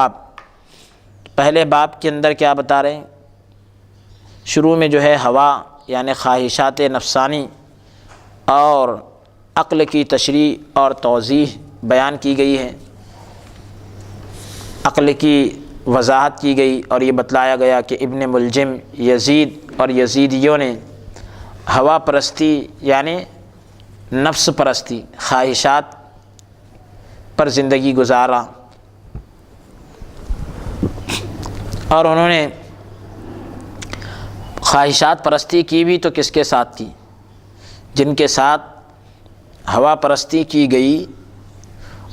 اب پہلے باب کے اندر کیا بتا رہے ہیں؟ شروع میں جو ہے ہوا یعنی خواہشات نفسانی اور عقل کی تشریح اور توضیح بیان کی گئی ہے، عقل کی وضاحت کی گئی، اور یہ بتلایا گیا کہ ابن ملجم، یزید اور یزیدیوں نے ہوا پرستی یعنی نفس پرستی، خواہشات پر زندگی گزارا، اور انہوں نے خواہشات پرستی کی بھی تو کس کے ساتھ کی؟ جن کے ساتھ ہوا پرستی کی گئی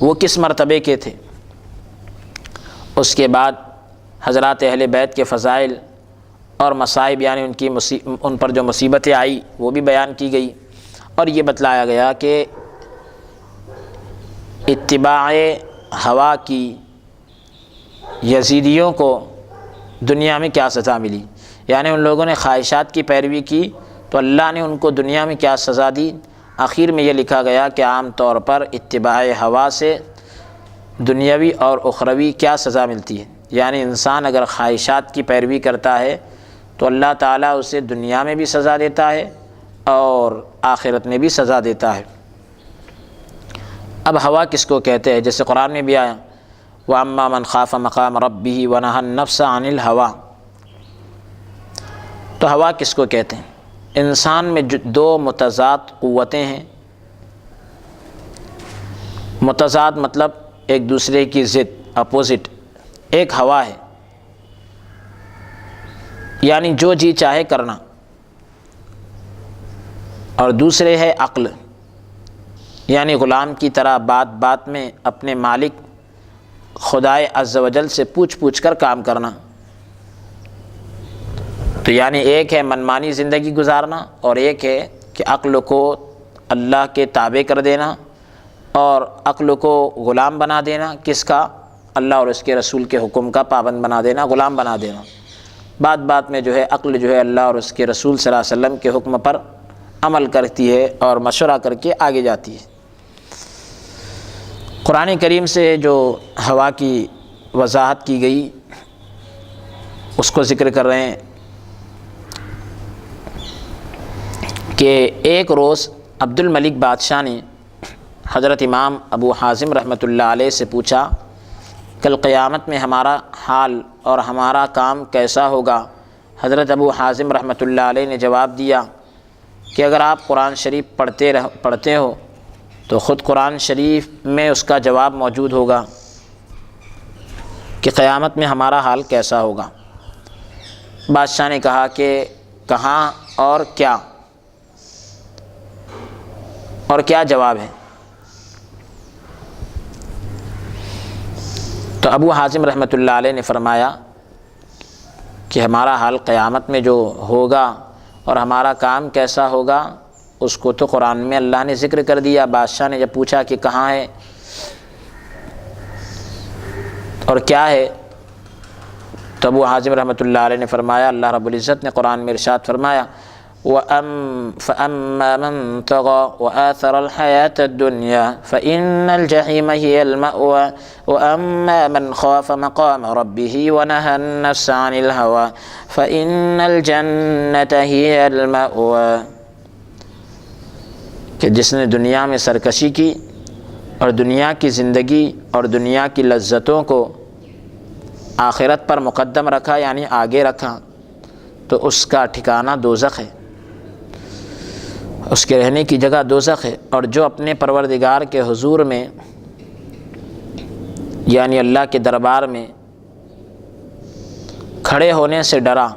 وہ کس مرتبے کے تھے؟ اس کے بعد حضرات اہل بیت کے فضائل اور مصائب یعنی ان پر جو مصیبتیں آئی وہ بھی بیان کی گئی، اور یہ بتلایا گیا کہ اتباع ہوا کی یزیدیوں کو دنیا میں کیا سزا ملی، یعنی ان لوگوں نے خواہشات کی پیروی کی تو اللہ نے ان کو دنیا میں کیا سزا دی۔ آخر میں یہ لکھا گیا کہ عام طور پر اتباع ہوا سے دنیاوی اور اخروی کیا سزا ملتی ہے، یعنی انسان اگر خواہشات کی پیروی کرتا ہے تو اللہ تعالیٰ اسے دنیا میں بھی سزا دیتا ہے اور آخرت میں بھی سزا دیتا ہے۔ اب ہوا کس کو کہتے ہیں؟ جیسے قرآن میں بھی آیا وَأَمَّا مَنْ خَافَ مَقَامَ رَبِّهِ وَنَهَى النَّفْسَ عَنِ الْهَوَىٰ، تو ہوا کس کو کہتے ہیں؟ انسان میں دو متضاد قوتیں ہیں، متضاد مطلب ایک دوسرے کی ضد، اپوزٹ۔ ایک ہوا ہے یعنی جو جی چاہے کرنا، اور دوسرے ہے عقل یعنی غلام کی طرح بات بات میں اپنے مالک خدائے عز و جل سے پوچھ کر کام کرنا۔ تو یعنی ایک ہے منمانی زندگی گزارنا، اور ایک ہے کہ عقل کو اللہ کے تابع کر دینا اور عقل کو غلام بنا دینا۔ کس کا؟ اللہ اور اس کے رسول کے حکم کا پابند بنا دینا، غلام بنا دینا۔ بات بات میں جو ہے عقل جو ہے اللہ اور اس کے رسول صلی اللہ علیہ وسلم کے حکم پر عمل کرتی ہے اور مشورہ کر کے آگے جاتی ہے۔ قرآن کریم سے جو ہوا کی وضاحت کی گئی اس کو ذکر کر رہے ہیں کہ ایک روز عبد الملک بادشاہ نے حضرت امام ابو حازم رحمۃ اللہ علیہ سے پوچھا کل قیامت میں ہمارا حال اور ہمارا کام کیسا ہوگا؟ حضرت ابو حازم رحمۃ اللہ علیہ نے جواب دیا کہ اگر آپ قرآن شریف پڑھتے ہو تو خود قرآن شریف میں اس کا جواب موجود ہوگا کہ قیامت میں ہمارا حال کیسا ہوگا۔ بادشاہ نے کہا کہ کہاں اور کیا جواب ہے؟ تو ابو حازم رحمۃ اللہ علیہ نے فرمایا کہ ہمارا حال قیامت میں جو ہوگا اور ہمارا کام کیسا ہوگا اس کو تو قرآن میں اللہ نے ذکر کر دیا۔ بادشاہ نے جب پوچھا کہ کہاں ہے اور کیا ہے، تو ابو حازم رحمۃ اللہ علیہ نے فرمایا اللہ رب العزت نے قرآن میں ارشاد فرمایا فَأَمَّا مَن طَغَىٰ وَآثَرَ الْحَيَاةَ الدُّنْيَا فَإِنَّ الْجَحِيمَ هِيَ الْمَأْوَىٰ وَأَمَّا مَنْ خَافَ مَقَامَ رَبِّهِ وَنَهَى النَّفْسَ عَنِ الْهَوَىٰ فَإِنَّ الْجَنَّةَ هِيَ الْمَأْوَىٰ، کہ جس نے دنیا میں سرکشی کی اور دنیا کی زندگی اور دنیا کی لذتوں کو آخرت پر مقدم رکھا یعنی آگے رکھا تو اس کا ٹھکانہ دوزخ ہے، اس کے رہنے کی جگہ دوزخ ہے۔ اور جو اپنے پروردگار کے حضور میں یعنی اللہ کے دربار میں کھڑے ہونے سے ڈرا،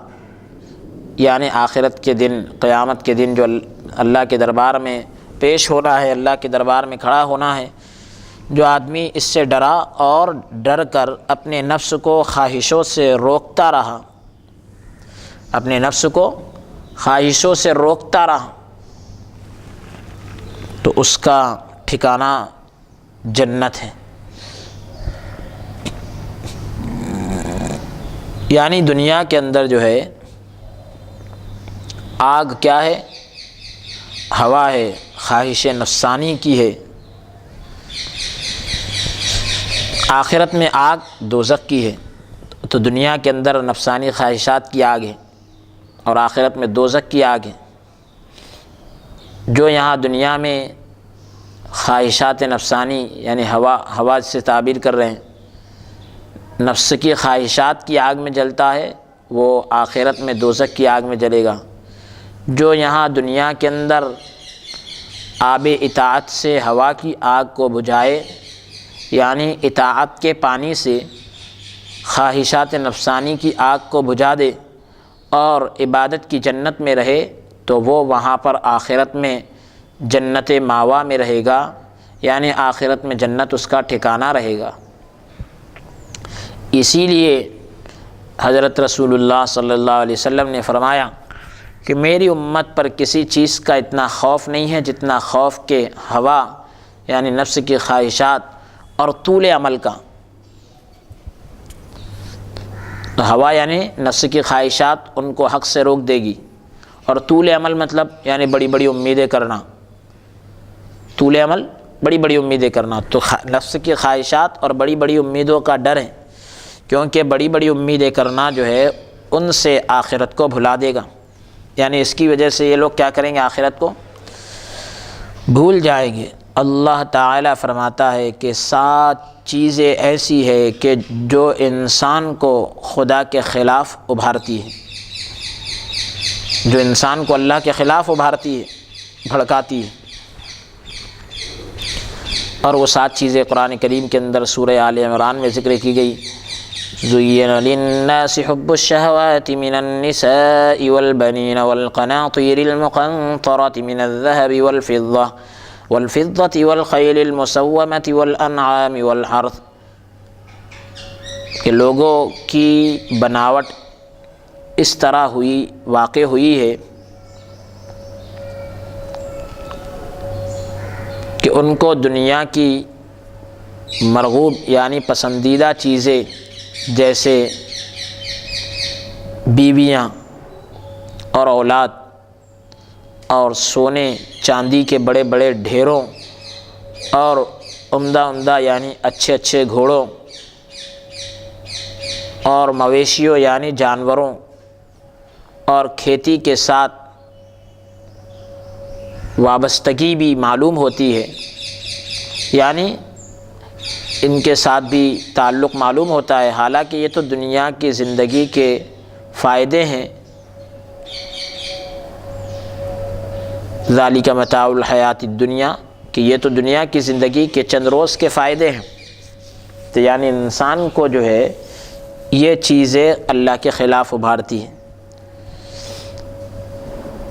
یعنی آخرت کے دن، قیامت کے دن جو اللہ کے دربار میں پیش ہونا ہے، اللہ کے دربار میں کھڑا ہونا ہے، جو آدمی اس سے ڈرا اور ڈر کر اپنے نفس کو خواہشوں سے روکتا رہا، اپنے نفس کو خواہشوں سے روکتا رہا، تو اس کا ٹھکانہ جنت ہے۔ یعنی دنیا کے اندر جو ہے آگ کیا ہے؟ ہوا ہے، خواہش نفسانی کی ہے۔ آخرت میں آگ دوزخ کی ہے، تو دنیا کے اندر نفسانی خواہشات کی آگ ہے اور آخرت میں دوزخ کی آگ ہے۔ جو یہاں دنیا میں خواہشات نفسانی یعنی ہوا سے تعبیر کر رہے ہیں، نفس کی خواہشات کی آگ میں جلتا ہے، وہ آخرت میں دوزخ کی آگ میں جلے گا۔ جو یہاں دنیا کے اندر آب اطاعت سے ہوا کی آگ کو بجھائے، یعنی اطاعت کے پانی سے خواہشات نفسانی کی آگ کو بجھا دے اور عبادت کی جنت میں رہے، تو وہ وہاں پر آخرت میں جنت ماوا میں رہے گا، یعنی آخرت میں جنت اس کا ٹھکانہ رہے گا۔ اسی لیے حضرت رسول اللہ صلی اللہ علیہ وسلم نے فرمایا کہ میری امت پر کسی چیز کا اتنا خوف نہیں ہے جتنا خوف کے ہوا یعنی نفس کی خواہشات اور طول عمل کا۔ تو ہوا یعنی نفس کی خواہشات ان کو حق سے روک دے گی، اور طول عمل مطلب یعنی بڑی بڑی امیدیں کرنا، طول عمل بڑی بڑی امیدیں کرنا۔ تو نفس کی خواہشات اور بڑی بڑی امیدوں کا ڈر ہے، کیونکہ بڑی بڑی امیدیں کرنا جو ہے ان سے آخرت کو بھلا دے گا، یعنی اس کی وجہ سے یہ لوگ کیا کریں گے، آخرت کو بھول جائیں گے۔ اللہ تعالیٰ فرماتا ہے کہ 7 چیزیں ایسی ہے کہ جو انسان کو خدا کے خلاف ابھارتی ہے، جو انسان کو اللہ کے خلاف ابھارتی ہے، بھڑکاتی ہے۔ اور وہ 7 چیزیں قرآن کریم کے اندر سورہ آل عمران میں ذکر کی گئی۔ زُيِّنَ لِلنَّاسِ حُبُّ الشَّهَوَاتِ مِنَ النِّسَاءِ وَالْبَنِينَ وَالْقَنَاطِيرِ الْمُقَنطَرَةِ مِنَ الذَّهَبِ والفضة والخيل المسومة والأنعام والحرث، کہ لوگوں کی بناوٹ اس طرح واقع ہوئی ہے کہ ان کو دنیا کی مرغوب یعنی پسندیدہ چیزیں جیسے بیویاں اور اولاد اور سونے چاندی کے بڑے بڑے ڈھیروں اور عمدہ عمدہ یعنی اچھے اچھے گھوڑوں اور مویشیوں یعنی جانوروں اور کھیتی کے ساتھ وابستگی بھی معلوم ہوتی ہے، یعنی ان کے ساتھ بھی تعلق معلوم ہوتا ہے۔ حالانکہ یہ تو دنیا کی زندگی کے فائدے ہیں، ذالک متاع الحیات الدنیا، کہ یہ تو دنیا کی زندگی کے چند روز کے فائدے ہیں۔ تو یعنی انسان کو جو ہے یہ چیزیں اللہ کے خلاف ابھارتی ہیں،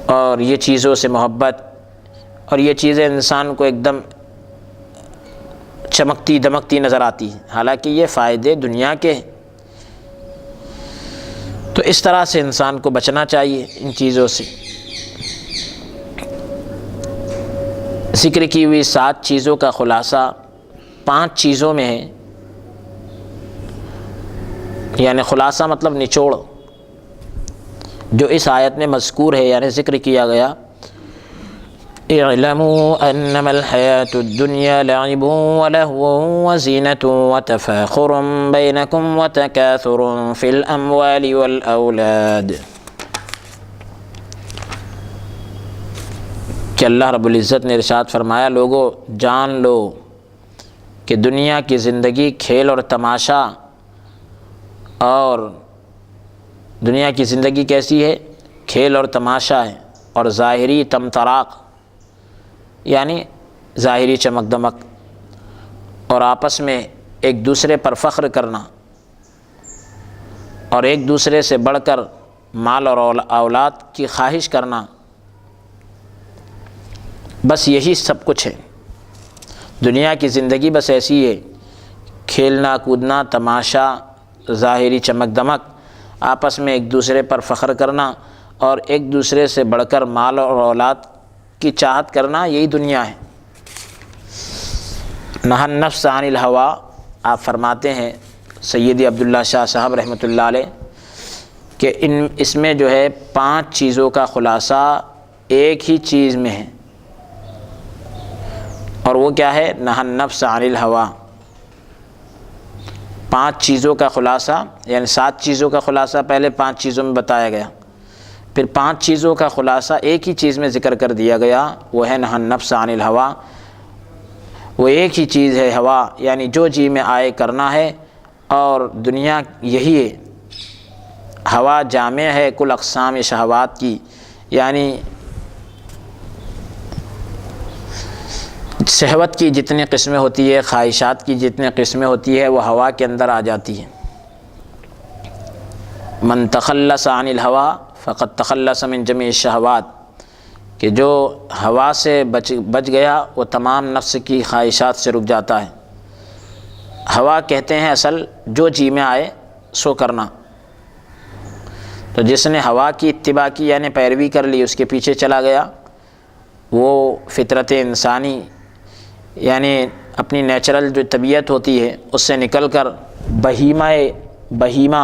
اور یہ چیزوں سے محبت اور یہ چیزیں انسان کو ایک دم چمکتی دمکتی نظر آتی ہیں، حالانکہ یہ فائدے دنیا کے ہیں۔ تو اس طرح سے انسان کو بچنا چاہیے ان چیزوں سے۔ ذکر کی ہوئی 7 چیزوں کا خلاصہ 5 چیزوں میں ہے، یعنی خلاصہ مطلب نچوڑ جو اس آیت میں مذکور ہے، یعنی ذکر کیا گیا۔ اعلموا انما الحیاة الدنیا لعب ولہو وزینۃ وتفاخر بینکم وتکاثر فی الاموال والاولاد، کہ اللہ رب العزت نے ارشاد فرمایا، لوگو جان لو کہ دنیا کی زندگی کھیل اور تماشا، اور دنیا کی زندگی کیسی ہے، کھیل اور تماشا ہے، اور ظاہری تمطراق یعنی ظاہری چمک دمک، اور آپس میں ایک دوسرے پر فخر کرنا، اور ایک دوسرے سے بڑھ کر مال اور اولاد کی خواہش کرنا، بس یہی سب کچھ ہے۔ دنیا کی زندگی بس ایسی ہے، کھیلنا کودنا، تماشا، ظاہری چمک دمک، آپس میں ایک دوسرے پر فخر کرنا، اور ایک دوسرے سے بڑھ کر مال اور اولاد کی چاہت کرنا، یہی دنیا ہے۔ نہى النفس عن الہوا، آپ فرماتے ہیں سیدی عبداللہ شاہ صاحب رحمۃ اللہ علیہ کہ اس میں جو ہے 5 چیزوں کا خلاصہ ایک ہی چیز میں ہے، اور وہ کیا ہے، نہى النفس عن الہوا، 5 چیزوں کا خلاصہ، یعنی 7 چیزوں کا خلاصہ پہلے 5 چیزوں میں بتایا گیا، پھر 5 چیزوں کا خلاصہ ایک ہی چیز میں ذکر کر دیا گیا، وہ ہے نہى النفس عن الہوا۔ وہ ایک ہی چیز ہے ہوا، یعنی جو جی میں آئے کرنا ہے، اور دنیا یہی ہے۔ ہوا جامع ہے کل اقسام شہوات کی، یعنی شہوت کی جتنی قسمیں ہوتی ہے، خواہشات کی جتنی قسمیں ہوتی ہے، وہ ہوا کے اندر آ جاتی ہے۔ من تخلص عن الہوا فقد تخلص من جمیع الشہوات، کہ جو ہوا سے بچ گیا وہ تمام نفس کی خواہشات سے رک جاتا ہے۔ ہوا کہتے ہیں اصل جو جی میں آئے سو کرنا، تو جس نے ہوا کی اتباع کی یعنی پیروی کر لی، اس کے پیچھے چلا گیا، وہ فطرت انسانی یعنی اپنی نیچرل جو طبیعت ہوتی ہے اس سے نکل کر بہیمہ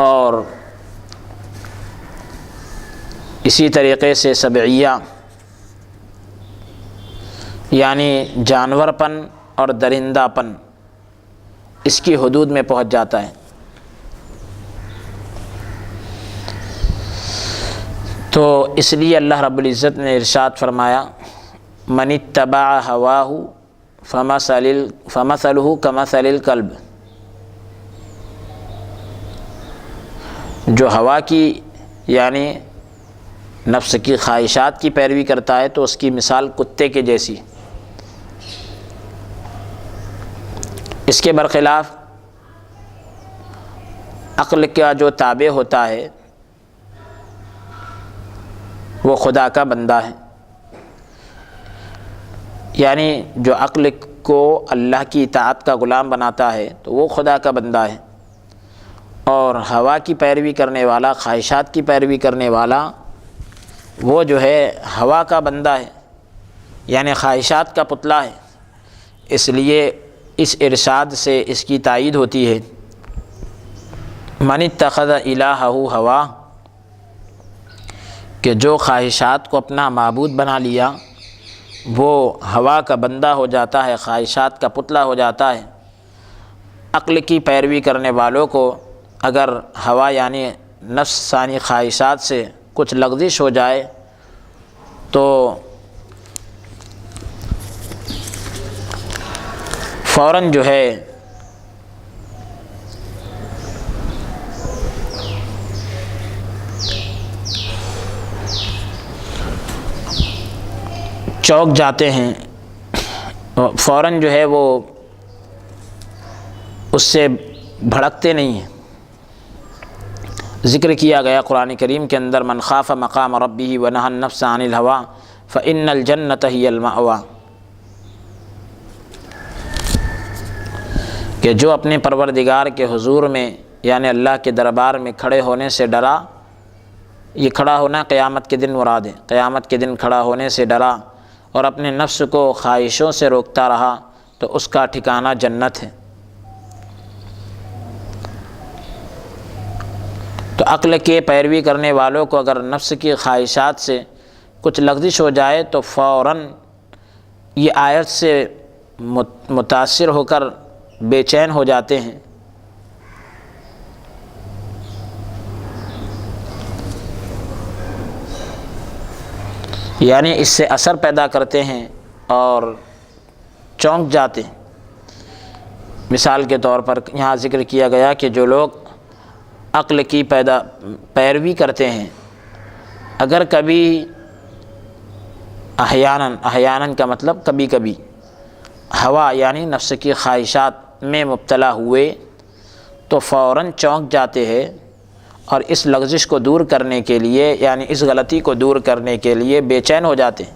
اور اسی طریقے سے سبعیہ یعنی جانور پن اور درندہ پن، اس کی حدود میں پہنچ جاتا ہے۔ تو اس لیے اللہ رب العزت نے ارشاد فرمایا، من اتبع ہواہ فمثلہ کمثل الکلب، جو ہوا کی یعنی نفس کی خواہشات کی پیروی کرتا ہے تو اس کی مثال کتے کے جیسی۔ اس کے برخلاف عقل کا جو تابع ہوتا ہے وہ خدا کا بندہ ہے، یعنی جو عقل کو اللہ کی اطاعت کا غلام بناتا ہے تو وہ خدا کا بندہ ہے، اور ہوا کی پیروی کرنے والا، خواہشات کی پیروی کرنے والا، وہ جو ہے ہوا کا بندہ ہے، یعنی خواہشات کا پتلا ہے۔ اس لیے اس ارشاد سے اس کی تائید ہوتی ہے، من اتخذ الہہ ہوا، کہ جو خواہشات کو اپنا معبود بنا لیا وہ ہوا کا بندہ ہو جاتا ہے، خواہشات کا پتلا ہو جاتا ہے۔ عقل کی پیروی کرنے والوں کو اگر ہوا یعنی نفس ثانی خواہشات سے کچھ لغزش ہو جائے تو فوراً جو ہے چوک جاتے ہیں، فوراً جو ہے وہ اس سے بھڑکتے نہیں ہیں۔ ذکر کیا گیا قرآن کریم کے اندر، من خاف مقام ربہ ونہى النفس عن الہوا فإن الجنۃ ہی المأویٰ، کہ جو اپنے پروردگار کے حضور میں یعنی اللہ کے دربار میں کھڑے ہونے سے ڈرا، یہ کھڑا ہونا قیامت کے دن مراد ہے، قیامت کے دن کھڑا ہونے سے ڈرا اور اپنے نفس کو خواہشوں سے روکتا رہا تو اس کا ٹھکانہ جنت ہے۔ تو عقل کے پیروی کرنے والوں کو اگر نفس کی خواہشات سے کچھ لغزش ہو جائے تو فوراً یہ آیت سے متاثر ہو کر بے چین ہو جاتے ہیں۔ یعنی اس سے اثر پیدا کرتے ہیں اور چونک جاتے ہیں۔ مثال کے طور پر یہاں ذکر کیا گیا کہ جو لوگ عقل کی پیروی کرتے ہیں، اگر کبھی احیاناً کا مطلب کبھی کبھی ہوا یعنی نفس کی خواہشات میں مبتلا ہوئے تو فوراً چونک جاتے ہیں، اور اس لغزش کو دور کرنے کے لیے یعنی اس غلطی کو دور کرنے کے لیے بے چین ہو جاتے ہیں۔